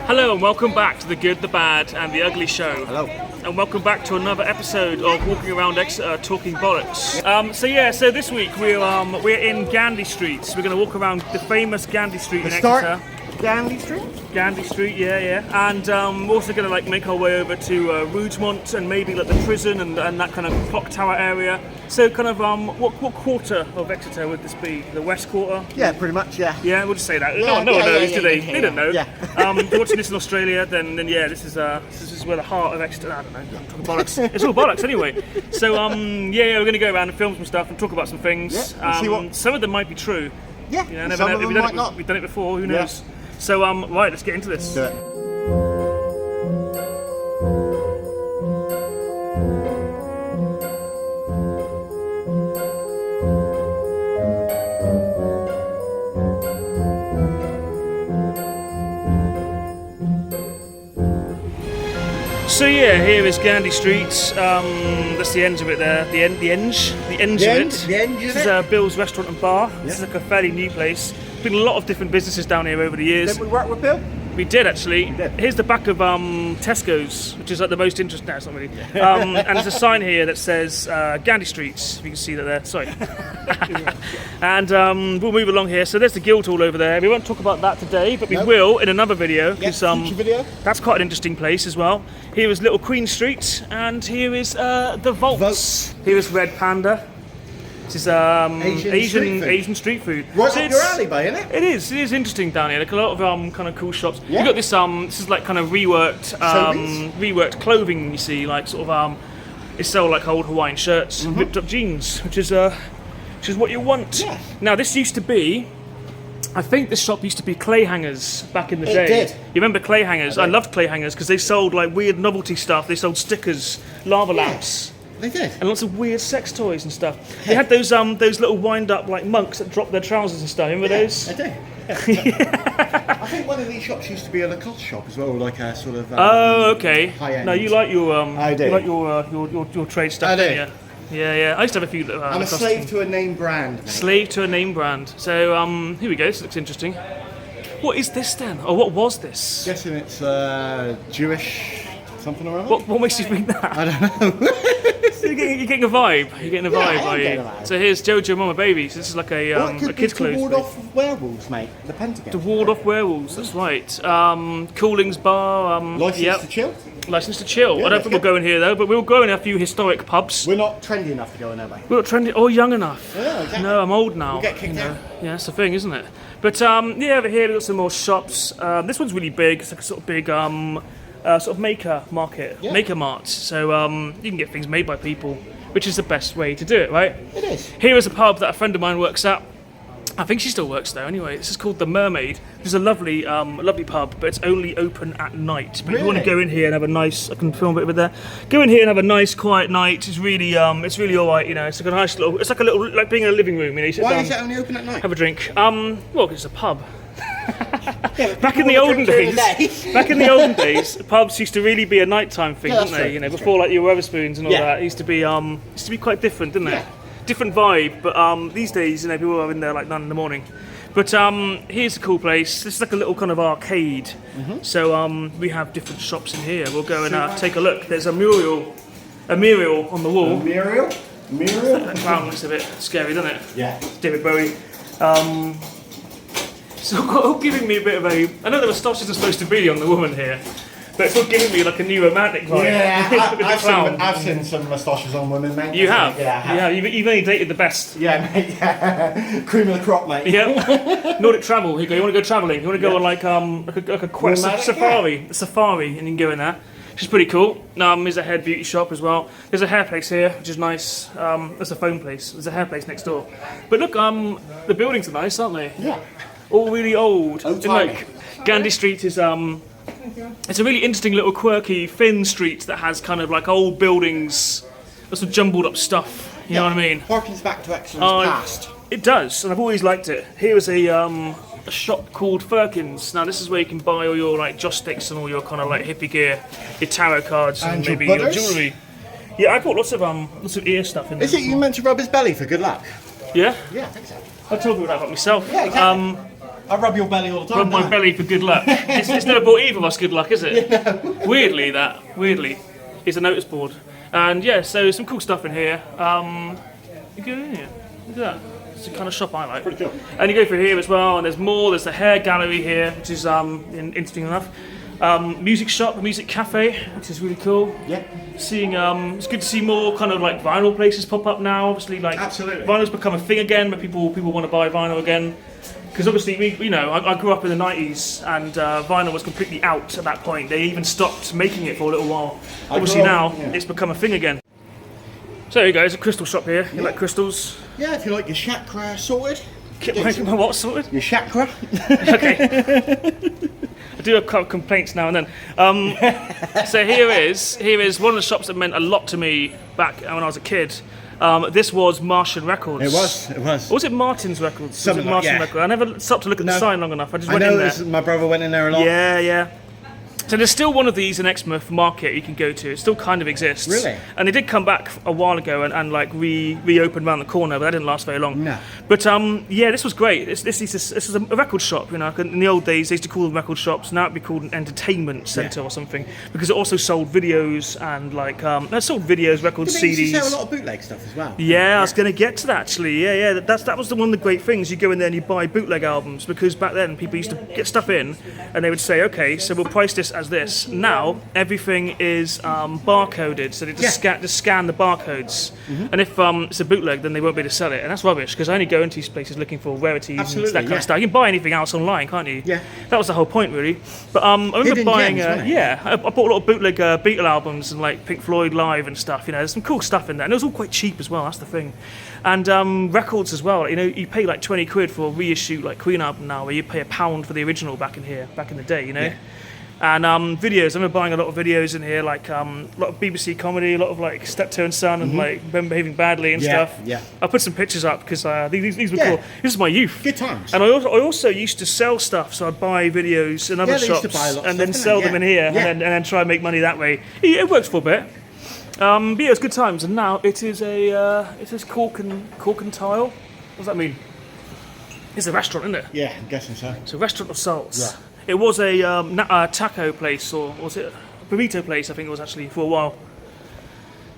Hello and welcome back to The Good, the Bad and the Ugly Show. Hello. And welcome back to another episode of Walking Around Exeter Talking Bollox. So this week we're in Gandy Street. So we're going to walk around the famous Gandy Street in Exeter. Gandy Street? Gandy Street, yeah. And we're also going to make our way over to Rougemont and maybe the prison and that kind of clock tower area. So kind of what quarter of Exeter would this be? The west quarter? Yeah, pretty much, yeah. Yeah, we'll just say that. Yeah, no one knows, yeah, do they? yeah, They don't know. yeah. If you're watching this in Australia, then yeah, this is where the heart of Exeter. I don't know. I'm talking bollocks. It's all bollocks anyway. So we're going to go around and film some stuff and talk about some things. Yeah, we'll see what... Some of them might be true. Yeah. You know, Some of them might not. We've done it before. Who knows? So right, let's get into this. Do it. So yeah, here is Gandy Street. That's the end of it there. The end of it. This is Bill's Restaurant and Bar. This is like a fairly new place. Been a lot of different businesses down here over the years. Did we work with Bill? We did actually. We did. Here's the back of Tesco's, which is like the most interesting. No, it's not really. And there's a sign here that says Gandy Street. If you can see that there. Sorry. And we'll move along here. So there's the Guildhall over there. We won't talk about that today, but we will in another video. Future video. That's quite an interesting place as well. Here is Little Queen Street, and here is the Vaults. Here is Red Panda. This is Asian street food. Right So up your alley, isn't it? It is interesting down here. Like a lot of kind of cool shops. Yeah. You've got this this is like kind of reworked clothing. You see, like sort of they sell like old Hawaiian shirts, and ripped up jeans, which is what you want. Yeah. Now this used to be. I think this shop used to be clay hangers back in the day. It did. You remember clay hangers? I loved clay hangers because they sold like weird novelty stuff. They sold stickers, lava lamps. They did. And lots of weird sex toys and stuff. They had those little wind-up like monks that drop their trousers and stuff. Remember those? I do. Yeah. I think one of these shops used to be a Lacoste shop as well, like a sort of. Oh, okay. High-end. No, you like your I do. You like your trade stuff. I do. don't you? Yeah. I used to have a few. I'm a slave to a name brand. Mate. Slave to a name brand. So here we go. This looks interesting. What is this then? Or what was this? Guessing it's Jewish something or other. What makes you think that? I don't know. You're getting a vibe. You're getting a vibe, I'm are getting you? a vibe. So here's Jojo Mama Baby. So this is like Well, it a could be kids' to clothes. ward place. off werewolves, mate. The Pentagon. To ward off werewolves. That's right. Coolings Bar. License to chill. License to chill. Yeah, I don't think we'll go in here though, but we'll go in a few historic pubs. We're not trendy enough to go in there, mate. We're not trendy or young enough. Yeah, exactly. No, I'm old now. We'll get kicked out. Yeah, that's the thing, isn't it? But over here we've got some more shops. This one's really big. It's like a sort of big sort of maker market, maker mart. So you can get things made by people, which is the best way to do it, right? It is. Here is a pub that a friend of mine works at. I think she still works there anyway. This is called The Mermaid. It's a lovely pub, but it's only open at night. But if you want to go in here and have a nice, I can film a bit of it there. Go in here and have a nice, quiet night. It's really all right. You know, it's like a nice little. It's like a little, like being in a living room. You know, you sit Why down, is it only open at night? have a drink. Well, 'cause it's a pub. Yeah, Back in the olden days, pubs used to really be a nighttime thing, Yeah, didn't that's they? true, You know, that's before like your Wetherspoons and all Yeah. that. It used to be quite different, didn't it? Yeah. Different vibe, but these days, you know, people are in there like 9 in the morning. But here's a cool place. This is like a little kind of arcade. So we have different shops in here. We'll go and take a look. There's a mural on the wall. Muriel? That clown looks a bit scary, doesn't it? Yeah. David Bowie. So all giving me a bit of a. I know the moustaches are supposed to be on the woman here, but it's all giving me like a new romantic vibe. Yeah, With the clown. I've seen some moustaches on women, mate. You have? Yeah, I have. Yeah, you've only dated the best. Yeah, mate, yeah. Cream of the crop, mate. Yeah. Nordic travel. Here you go. You want to go travelling? You want to go on like a quest Nomadic, safari? A safari, and you can go in there. Which is pretty cool. There's a hair beauty shop as well. There's a hair place here, which is nice. There's a phone place. There's a hair place next door. But look, the buildings are nice, aren't they? Yeah. All really old. Old And, timey. like Gandy Street is it's a really interesting little quirky thin street that has kind of like old buildings, lots of jumbled up stuff. You know what I mean? Harkens back to excellence past. It does, and I've always liked it. Here is a shop called Firkins. Now this is where you can buy all your like joss sticks and all your kind of like hippie gear, your tarot cards and your maybe your butters? jewellery. Yeah, I bought lots of ear stuff in there. Is it you meant to rub his belly for good luck? Yeah? Yeah, I think so. I told people that about myself. Yeah, exactly. I rub your belly all the time. Rub my don't I? belly for good luck. It's never brought either of us good luck, is it? Weirdly, it's a notice board. And yeah, so some cool stuff in here. You go in here. Look at that. It's the kind of shop I like. Pretty cool. And you go through here as well, and there's more. There's the hair gallery here, which is interesting enough. Music shop, music cafe, which is really cool. Yeah. Seeing, it's good to see more kind of like vinyl places pop up now. Obviously, like Absolutely. vinyl's become a thing again, but people want to buy vinyl again. Because obviously, I grew up in the 90s, and vinyl was completely out at that point. They even stopped making it for a little while. Obviously now, it's become a thing again. So there you go, there's a crystal shop here. You like crystals? Yeah, if you like your chakra sorted. Get my what sorted? Your chakra. Okay. I do have complaints now and then. So here is one of the shops that meant a lot to me back when I was a kid. This was Martian Records. It was. Or was it Martin's Records? Something was it Martian like, yeah. Records? I never stopped to look at the sign long enough. I just went in there. My brother went in there a lot. Yeah. So there's still one of these in Exmouth Market you can go to. It still kind of exists. Really? And they did come back a while ago and like reopened around the corner, but that didn't last very long. No. But yeah, this was great. This is a record shop. In the old days, they used to call them record shops. Now it'd be called an entertainment centre or something, because it also sold videos and like it sold videos, records, Did they CDs. used to sell a lot of bootleg stuff as well? Yeah, I was going to get to that actually. Yeah. That was one of the great things. You go in there and you buy bootleg albums, because back then people used to get stuff in and they would say, okay, so we'll price this as this. Now everything is barcoded, so they just scan the barcodes. And if it's a bootleg, then they won't be able to sell it, and that's rubbish. Because I only go into these places looking for rarities and that kind of stuff. You can buy anything else online, can't you? Yeah. That was the whole point, really. But I remember Hidden buying, gems, wasn't it? I bought a lot of bootleg Beatle albums and like Pink Floyd live and stuff. There's some cool stuff in there, and it was all quite cheap as well. That's the thing. And records as well. You pay like 20 quid for a reissue like Queen album now, where you pay £1 for the original back in the day. Yeah. And videos. I remember buying a lot of videos in here, like a lot of BBC comedy, a lot of like Steptoe and Son and like Ben Behaving Badly and stuff. Yeah. I put some pictures up because these were cool. This is my youth. Good times. And I also used to sell stuff, so I'd buy videos in other they used to shops buy a lot of and then stuff, sell didn't them they? in here Yeah. and then try and make money that way. It works for a bit. But yeah, it was good times. And now it is cork and tile. What does that mean? It's a restaurant, isn't it? Yeah, I'm guessing so. It's a restaurant of sorts. Yeah. It was a taco place, or was it a burrito place? I think it was actually for a while.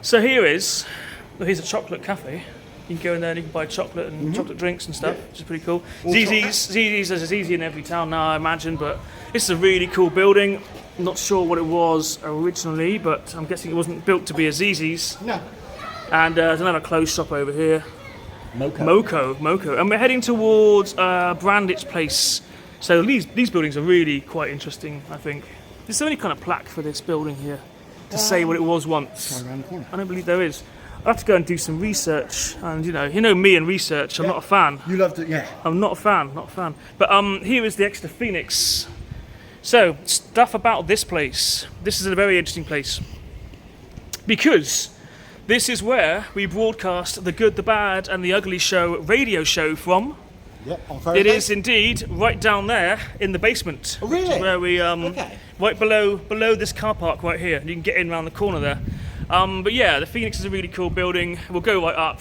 So here's a chocolate cafe. You can go in there and you can buy chocolate and chocolate drinks and stuff, which is pretty cool. ZZ's is easy in every town now, I imagine, but this is a really cool building. I'm not sure what it was originally, but I'm guessing it wasn't built to be a ZZ's. No. And there's another clothes shop over here. Moco. And we're heading towards Brandit's place. So these buildings are really quite interesting, I think. Is there any kind of plaque for this building here to say what it was once? Right around the corner. I don't believe there is. I'll have to go and do some research. And you know me and research. I'm not a fan. You loved it, yeah. I'm not a fan. But here is the Exeter Phoenix. So stuff about this place. This is a very interesting place because this is where we broadcast the Good, the Bad, and the Ugly Show radio show from. Yep, on Thursday. It is indeed right down there in the basement. Oh, really? Where we Okay. right below this car park right here. You can get in around the corner there. But yeah, the Phoenix is a really cool building. We'll go right up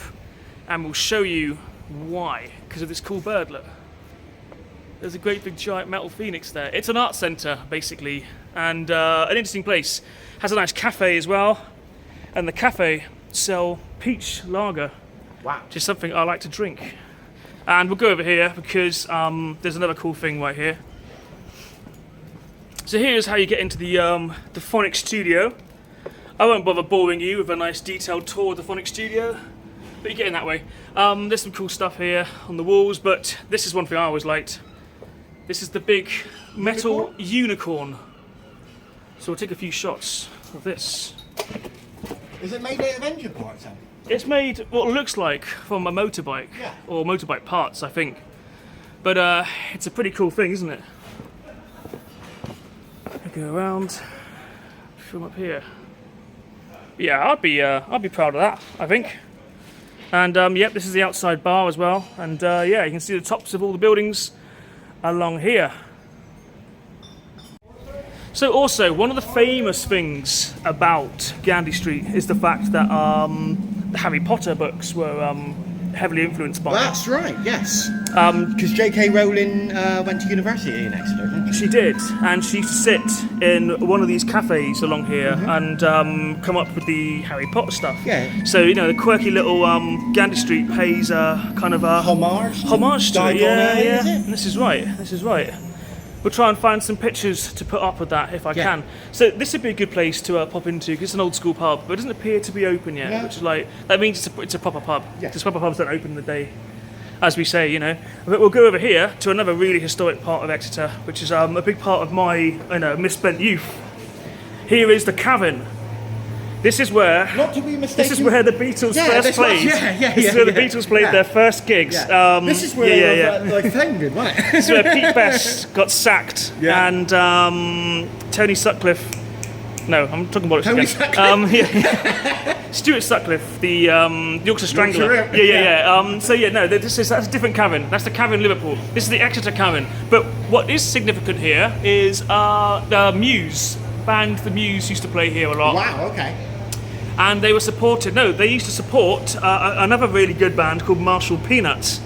and we'll show you why. Because of this cool bird, look. There's a great big giant metal phoenix there. It's an art centre basically, and an interesting place. Has a nice cafe as well, and the cafe sell peach lager, Wow. which is something I like to drink. And we'll go over here because there's another cool thing right here. So here's how you get into the Phonic studio. I won't bother boring you with a nice detailed tour of the Phonic studio, but you get in that way. There's some cool stuff here on the walls, but this is one thing I always liked. This is the big metal unicorn. So we'll take a few shots of this. Is it made out of engine parts then? It's made what looks like from a motorbike, Yeah. or motorbike parts, I think. But it's a pretty cool thing, isn't it? I go around, film up here. Yeah, I'd be proud of that, I think. And yep, this is the outside bar as well. And yeah, you can see the tops of all the buildings along here. So also, one of the famous things about Gandy Street is the fact that the Harry Potter books were heavily influenced by. That's right, yes. Because J.K. Rowling went to university in Exeter, didn't she? She did, and she used to sit in one of these cafes along here and come up with the Harry Potter stuff. Yeah. So, you know, the quirky little Gandy Street pays a kind of a Homage to it. Diagon Yeah, Alley, yeah. is it? This is right. This is right. We'll try and find some pictures to put up with that if I Yeah. can. So this would be a good place to pop into because it's an old school pub, but it doesn't appear to be open yet, No. which is like that means it's a proper pub. Yeah. Because proper pubs don't open in the day, as we say, you know. But we'll go over here to another really historic part of Exeter, which is a big part of my misspent youth. Here is the Cavern. This is where. Not to be mistaken. This is where the Beatles Yeah, first this was- played. yeah, This is where the Beatles played their first gigs. Yeah. This is where they were founded, wasn't it? This is where Pete Best got sacked, Yeah. and Tony Sutcliffe. No, I'm talking about Tony yeah. Stuart Sutcliffe, the Yorkshire Strangler. Yorkshire, Yeah. That's a different Cavern. That's the Cavern Liverpool. This is the Exeter Cavern. But what is significant here is the Muse band. The Muse used to play here a lot. Wow, okay. And they were supported. No, they used to support another really good band called Marshall Peanuts,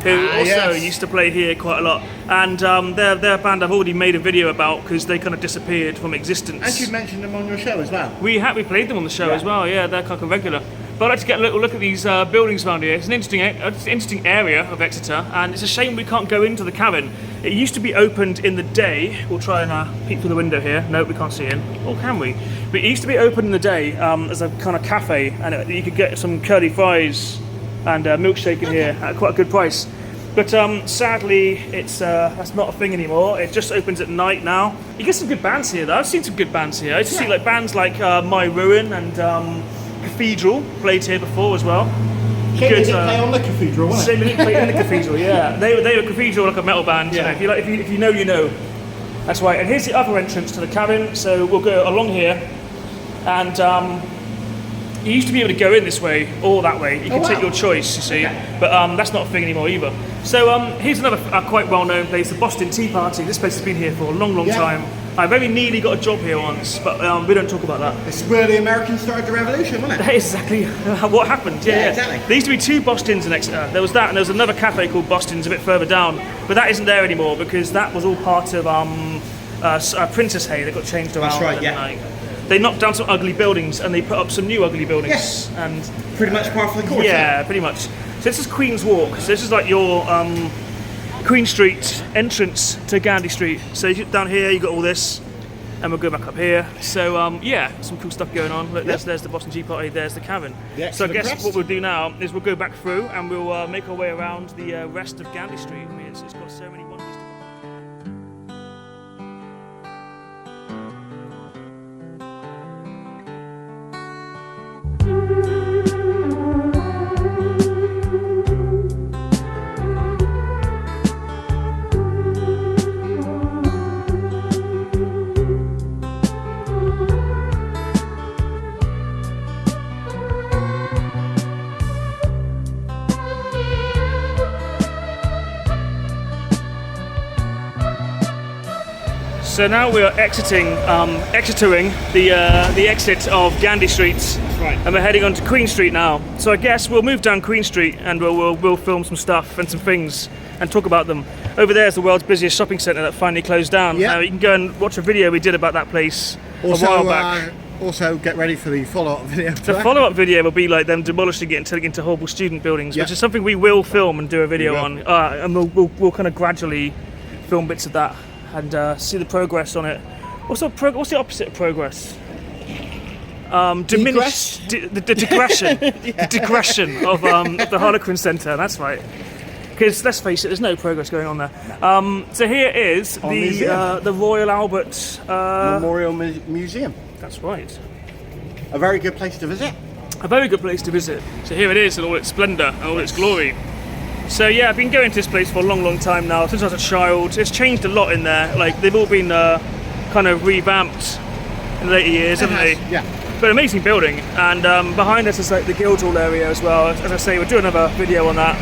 who also used to play here quite a lot. And their band I've already made a video about because they kind of disappeared from existence. And you mentioned them on your show as well. We played them on the show as well. Yeah, they're kind of regular. But I'd like to get a little look at these buildings around here. It's an interesting area of Exeter, and it's a shame we can't go into the Cavern. It used to be opened in the day. We'll try and peek through the window here. No, we can't see in. Or can we? But it used to be open in the day as a kind of cafe, and you could get some curly fries and milkshake in here at quite a good price. But sadly, that's not a thing anymore. It just opens at night now. You get some good bands here, though. I've seen some good bands here. I used to see like bands like My Ruin and Cathedral played here before as well. Shame they didn't play on the Cathedral, wasn't Shame they didn't play in the Cathedral. Yeah, they were Cathedral, like a metal band. Yeah. You know, if you know, you know. That's right. And here's the other entrance to the Cavern. So we'll go along here, and you used to be able to go in this way or that way. You can take your choice, you see. Okay. But that's not a thing anymore either. So here's another quite well-known place, the Boston Tea Party. This place has been here for a long time. I very nearly got a job here once, but we don't talk about that. It's where the Americans started the revolution, wasn't it? That is exactly what happened. Yeah, exactly. There used to be two Bostons in Exeter. There was that, and there was another cafe called Boston's a bit further down. But that isn't there anymore because that was all part of Princess Hay. They got changed around. That's right, and, yeah. they knocked down some ugly buildings and they put up some new ugly buildings. Yes. And Pretty much part of the course. yeah, pretty much. So this is Queen's Walk. So this is like your Queen Street entrance to Gandy Street. So you get down here, you got all this. And we'll go back up here. So yeah, some cool stuff going on. Look, there's the Boston Tea Party, there's the Cavern. So I guess what we'll do now is we'll go back through and we'll make our way around the rest of Gandy Street. I mean, it's got so many wonders to So now we are exitering the exit of Gandy Street, right. and we're heading on to Queen Street now. So I guess we'll move down Queen Street and we'll film some stuff and some things and talk about them. Over there is the world's busiest shopping centre that finally closed down. Yeah. You can go and watch a video we did about that place a while back. Also, get ready for the follow-up video. The follow-up video will be like them demolishing it and turning it into horrible student buildings, which is something we will film and do a video on, and we'll kind of gradually film bits of that. And see the progress on it. What's the opposite of progress? Diminished. The digression. The digression of the Harlequin Centre. That's right. Because let's face it, there's no progress going on there. So here is the Royal Albert Memorial Museum. That's right. A very good place to visit. A very good place to visit. So here it is in all its splendour and all its glory. So yeah, I've been going to this place for a long time now, since I was a child. It's changed a lot in there. Like they've all been kind of revamped in the later years, haven't they? Yeah. But amazing building. And behind us is like the Guildhall area as well. As I say, we'll do another video on that.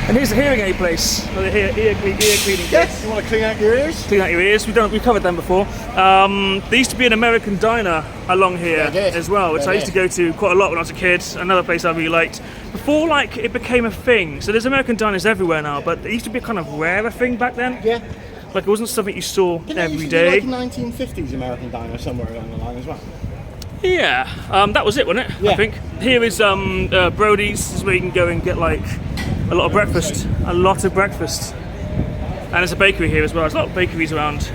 And here's the hearing aid place, or the ear cleaning place. Yes. You want to clean out your ears? Clean out your ears. We've covered them before. There used to be an American diner along here as well, which I used to go to quite a lot when I was a kid. Another place I really liked. Before, like, it became a thing. So there's American diners everywhere now, but it used to be a kind of rarer thing back then. Yeah. Like, it wasn't something you saw every day. Like a 1950s American diner somewhere along the line as well. Yeah, that was it, wasn't it? Yeah. I think. Here is Brody's. This is where you can go and get like a lot of breakfast. A lot of breakfast. And there's a bakery here as well. There's a lot of bakeries around.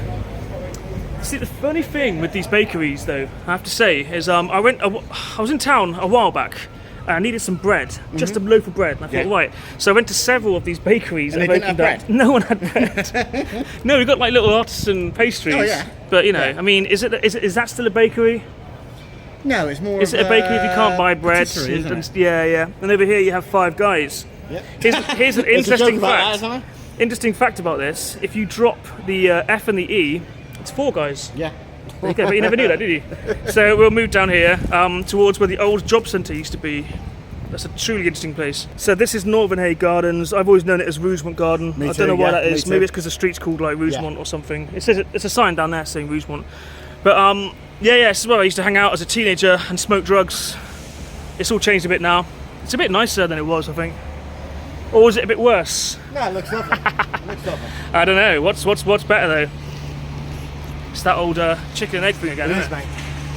See, the funny thing with these bakeries, though, I have to say, is I was in town a while back. And I needed some bread, just a loaf of bread. And I thought, right. So I went to several of these bakeries. And they didn't have bread? No one had bread. No, we got like little artisan pastries. Oh, yeah. But you know, I mean, is that still a bakery? No, it's more. Is it a bakery if you can't buy bread? Patisserie, isn't it? Yeah. And over here you have Five Guys. Yep. Here's an There's a interesting joke about fact. that, isn't there? Interesting fact about this: if you drop the F and the E, it's Four Guys. Yeah. There you go, but you never knew that, did you? So we'll move down here towards where the old job centre used to be. That's a truly interesting place. So this is Rougemont Gardens. I've always known it as Rougemont Garden. I don't know why that is. Maybe it's because the street's called like Rougemont or something. It says it's a sign down there saying Rougemont. But yeah, this is where I used to hang out as a teenager and smoke drugs. It's all changed a bit now. It's a bit nicer than it was, I think. Or was it a bit worse? No, it looks lovely. It looks lovely. I don't know. What's better though? It's that old chicken and egg thing again, isn't it? Mate.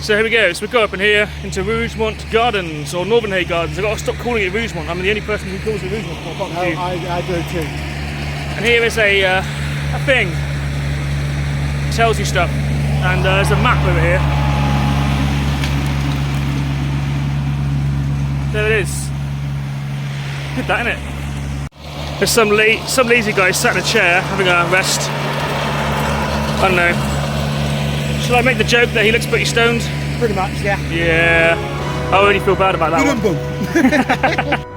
So here we go. So we go up in here into Rougemont Gardens or Rougemont Gardens. I've got to stop calling it Rougemont. I'm the only person who calls it Rougemont. I do too. And here is a thing. It tells you stuff. And there's a map over here. There it is. Good that, innit? There's some lazy guy sat in a chair having a rest. I don't know. Shall I make the joke that he looks pretty stoned? Pretty much, yeah. Yeah. I already feel bad about that one.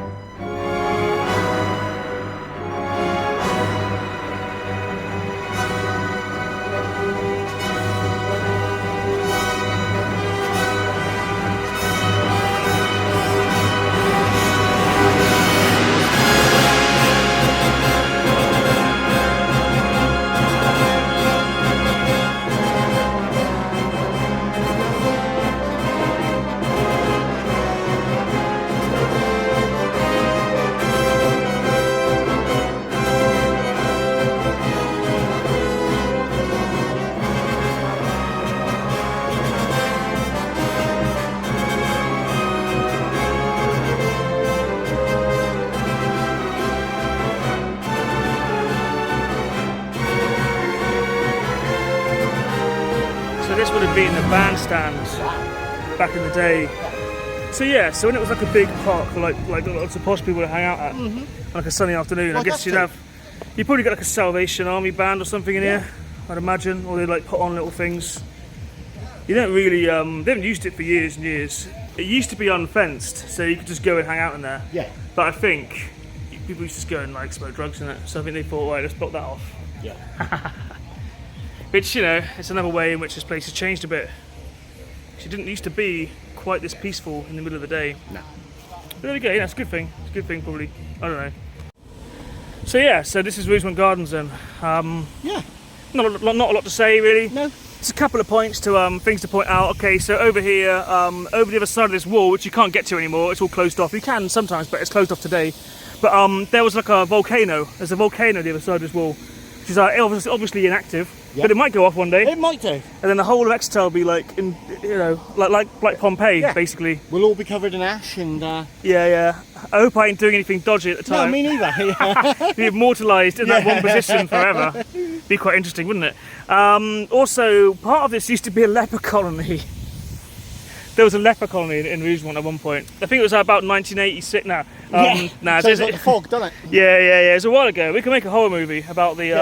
So this would have been the bandstand back in the day. So yeah, so when it was like a big park, like lots of posh people to hang out at, on like a sunny afternoon, I guess you'd probably get like a Salvation Army band or something in here, I'd imagine, or they'd like put on little things. You don't really, they haven't used it for years and years. It used to be unfenced, so you could just go and hang out in there. Yeah. But I think people used to just go and like smoke drugs in it, so I think they thought, right, let's block that off. Yeah. Which, you know, it's another way in which this place has changed a bit. It didn't used to be quite this peaceful in the middle of the day. No. But there we go, yeah, it's a good thing. It's a good thing, probably. I don't know. So yeah, so this is Rougemont Gardens then. Yeah. Not a lot to say, really. No. Just a couple of points to things to point out. Okay, so over here, over the other side of this wall, which you can't get to anymore, it's all closed off. You can sometimes, but it's closed off today. But there was like a volcano. There's a volcano on the other side of this wall, which is obviously inactive. Yep. But it might go off one day. It might do. And then the whole of Exeter will be like, like Pompeii, basically. We'll all be covered in ash and... Yeah. I hope I ain't doing anything dodgy at the No, time. me neither. Be immortalised in that one position forever. Be quite interesting, wouldn't it? Also, part of this used to be a leper colony. There was a leper colony in Rougemont at one point. I think it was about 1986 now. So it's like the fog, doesn't it? Yeah. It was a while ago. We could make a horror movie about the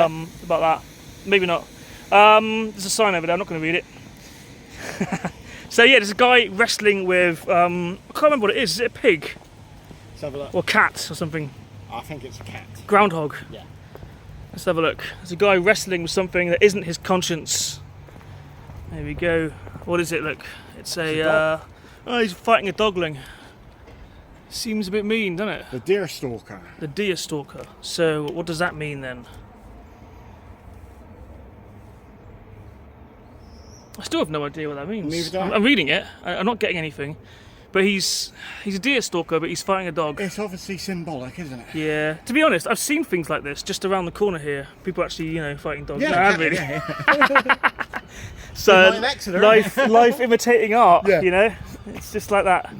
about that. Maybe not. There's a sign over there. I'm not going to read it. So yeah, there's a guy wrestling with I can't remember what it is. Is it a pig? Let's have a look. Or cat or something? I think it's a cat. Groundhog. Yeah. Let's have a look. There's a guy wrestling with something that isn't his conscience. There we go. What is it? Look, it's a. Oh, he's fighting a dogling. Seems a bit mean, doesn't it? The deer stalker. The deer stalker. So what does that mean then? I still have no idea what that means. Neither do I. I'm reading it. I'm not getting anything. But he's a deer stalker, but he's fighting a dog. It's obviously symbolic, isn't it? Yeah. To be honest, I've seen things like this just around the corner here. People actually, you know, fighting dogs. Yeah, No, I haven't exactly, really. yeah. So Like in Exeter, life imitating art. Yeah. You know, it's just like that.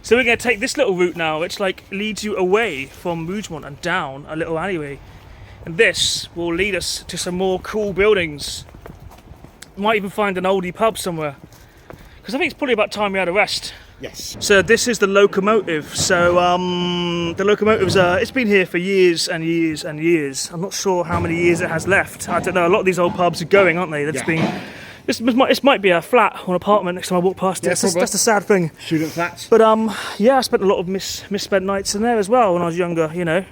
So we're going to take this little route now, which like leads you away from Rougemont and down a little alleyway, and this will lead us to some more cool buildings. Might even find an oldie pub somewhere, because I think it's probably about time we had a rest. Yes. So this is the locomotive. So the locomotive's it's been here for years and years and years. I'm not sure how many years it has left. I don't know. A lot of these old pubs are going, aren't they? This might be a flat or an apartment next time I walk past it. Yeah, That's a sad thing. Student flats. But yeah, I spent a lot of misspent nights in there as well when I was younger. You know,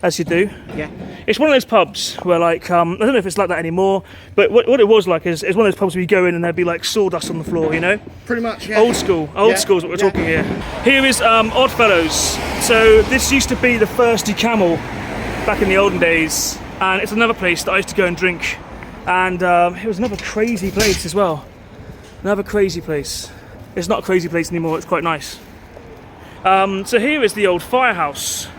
as you do. Yeah. It's one of those pubs where, like, I don't know if it's like that anymore, but what it was like is it's one of those pubs where you go in and there'd be like sawdust on the floor, you know? Pretty much, yeah. Old school is what we're talking here. Here is Oddfellows. So this used to be the Thirsty Camel back in the olden days, and it's another place that I used to go and drink. And it was another crazy place as well. Another crazy place. It's not a crazy place anymore, it's quite nice. So here is the old firehouse.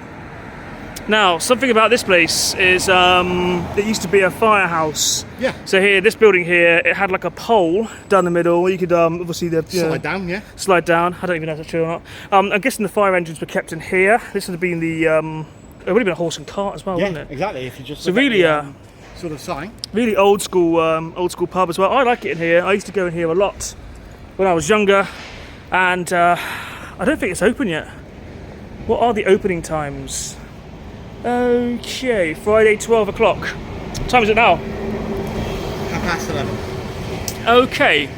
Now, something about this place is it used to be a firehouse. Yeah. So here, this building here, it had like a pole down the middle where you could obviously Slide down, yeah. slide down. I don't even know if that's true or not. I'm guessing the fire engines were kept in here. This would have been the it would have been a horse and cart as well, wouldn't it? Exactly. If you just So really, sort of sign. really old school pub as well. I like it in here. I used to go in here a lot when I was younger, and I don't think it's open yet. What are the opening times? Okay, Friday 12 o'clock. What time is it now? 11:30. Okay,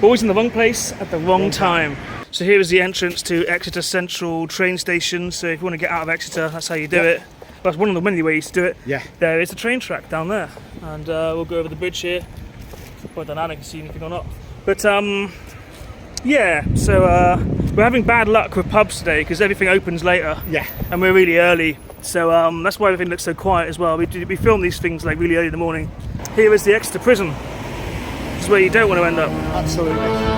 always in the wrong place at the wrong time. So here is the entrance to Exeter Central train station. So if you want to get out of Exeter, that's how you do it. That's one of the many ways to do it. Yeah. There is the train track down there, and we'll go over the bridge here. I don't know if you can see anything or not. But yeah, so we're having bad luck with pubs today because everything opens later. Yeah. And we're really early. So that's why everything looks so quiet as well. We film these things like really early in the morning. Here is the Exeter prison. This is where you don't want to end up. Absolutely.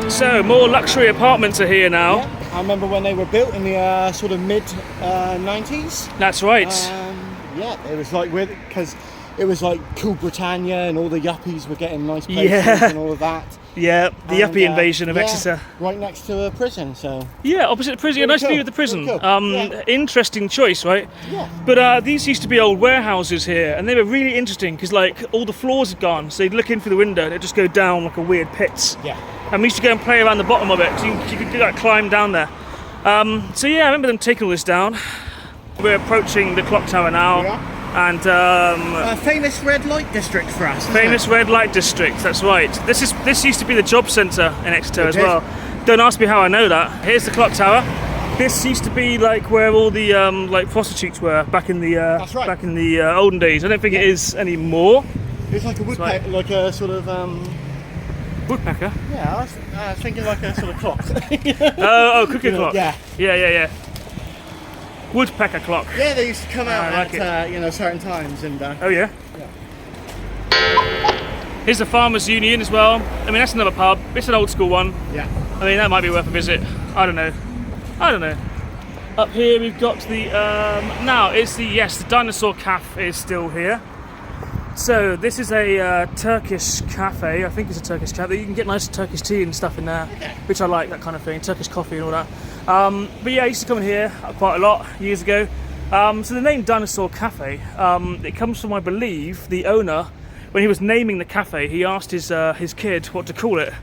So more luxury apartments are here now. Yeah. I remember when they were built in the sort of mid 90s. That's right. Yeah, it was like because it was like cool Britannia and all the yuppies were getting nice places Yeah. and all of that. Yeah, the And, yuppie invasion of yeah, Exeter. right next to a prison, so Yeah, opposite the prison. Really Nice cool, view of the prison. really cool. Yeah. Interesting choice, right? yeah. But these used to be old warehouses here, and they were really interesting because like all the floors had gone. So you'd look in through the window, and it'd just go down like a weird pit. Yeah. And we used to go and play around the bottom of it. So you could like climb down there. So yeah, I remember them taking all this down. We're approaching the clock tower now. Yeah. And Famous red light district for us. famous red light district. That's right. This used to be the job centre in Exeter It as did. well. Don't ask me how I know that. Here's the clock tower. This used to be like where all the like prostitutes were back in the That's right. back in the olden days. I don't think it is anymore. It's like a woodpecker, right. like a sort of Woodpecker. yeah. I was thinking like a sort of clock. Oh, cooking clock. Yeah. Yeah. Woodpecker clock. Yeah, they used to come out I like at certain times and. Oh yeah. Here's the Farmers Union as well. I mean, that's another pub. It's an old school one. Yeah. I mean, that might be worth a visit. I don't know. Up here we've got the now it's the Dinosaur Cafe is still here. So this is a Turkish cafe. I think it's a Turkish cafe. You can get nice Turkish tea and stuff in there, which I like, that kind of thing. Turkish coffee and all that. But yeah, I used to come in here quite a lot years ago. So the name Dinosaur Cafe, it comes from, I believe, the owner. When he was naming the cafe, he asked his kid what to call it,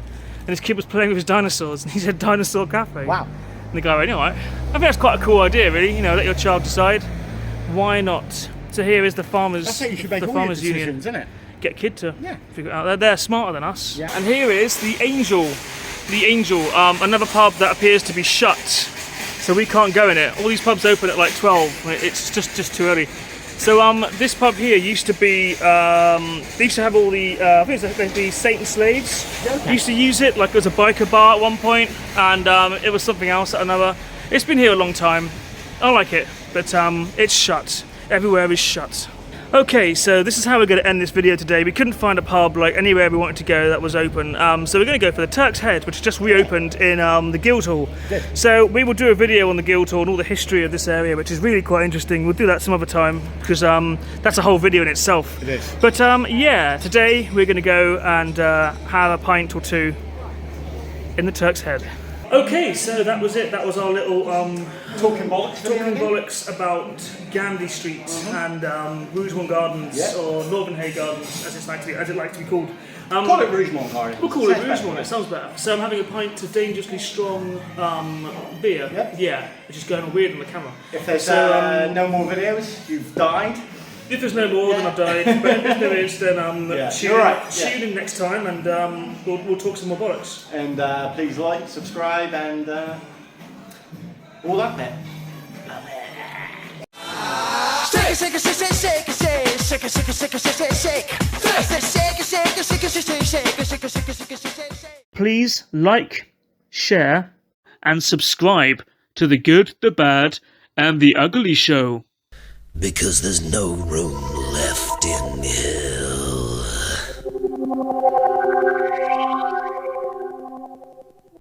and his kid was playing with his dinosaurs, and he said Dinosaur Cafe. Wow. And the guy went, all right. I think that's quite a cool idea, really. You know, let your child decide. Why not? So here is the farmers. That's how you should make the all your farmers union. decisions, isn't it? Get a kid to Yeah. figure it out. They're smarter than us. Yeah. And here is the Angel. The Angel, another pub that appears to be shut. So we can't go in it. All these pubs open at like 12. It's just too early. So this pub here used to be, they used to have all the, I think it was the Saint and Slaves. Okay. Used to use it like as a biker bar at one point, and it was something else at another. It's been here a long time. I like it, but it's shut. Everywhere is shut. Okay, so this is how we're going to end this video today. We couldn't find a pub like anywhere we wanted to go that was open, so we're going to go for the Turk's Head, which just reopened in the Guildhall. Good. So we will do a video on the Guildhall and all the history of this area, which is really quite interesting. We'll do that some other time because that's a whole video in itself. It is. But yeah, today we're going to go and have a pint or two in the Turk's Head. Okay, so that was it. That was our little Talking bollocks. talking bollocks about Gandy Street and Rougemont Gardens, Yeah. or Northern Hay Gardens, as it likes to be called. Call it Rougemont Gardens. We'll call it Sounds better. Rougemont. It sounds better. So I'm having a pint of dangerously strong beer. Yep. Yeah, which is going on weird on the camera. If there's So, no more videos, you've died. if there's no more, then I've died. But if there is, then Yeah. tune, You're right. tune in next time, and we'll talk some more bollocks. And please like, subscribe, and all that bit. Shake it, shake it, shake it, shake it, shake it, shake it, shake it, shake it, shake it. I said shake it, shake it, shake it, shake it, shake it, shake it, shake it, shake it, shake it, shake it. Please like, share, and subscribe to The Good, the Bad, and the Ugly Show. Because there's no room left in hell.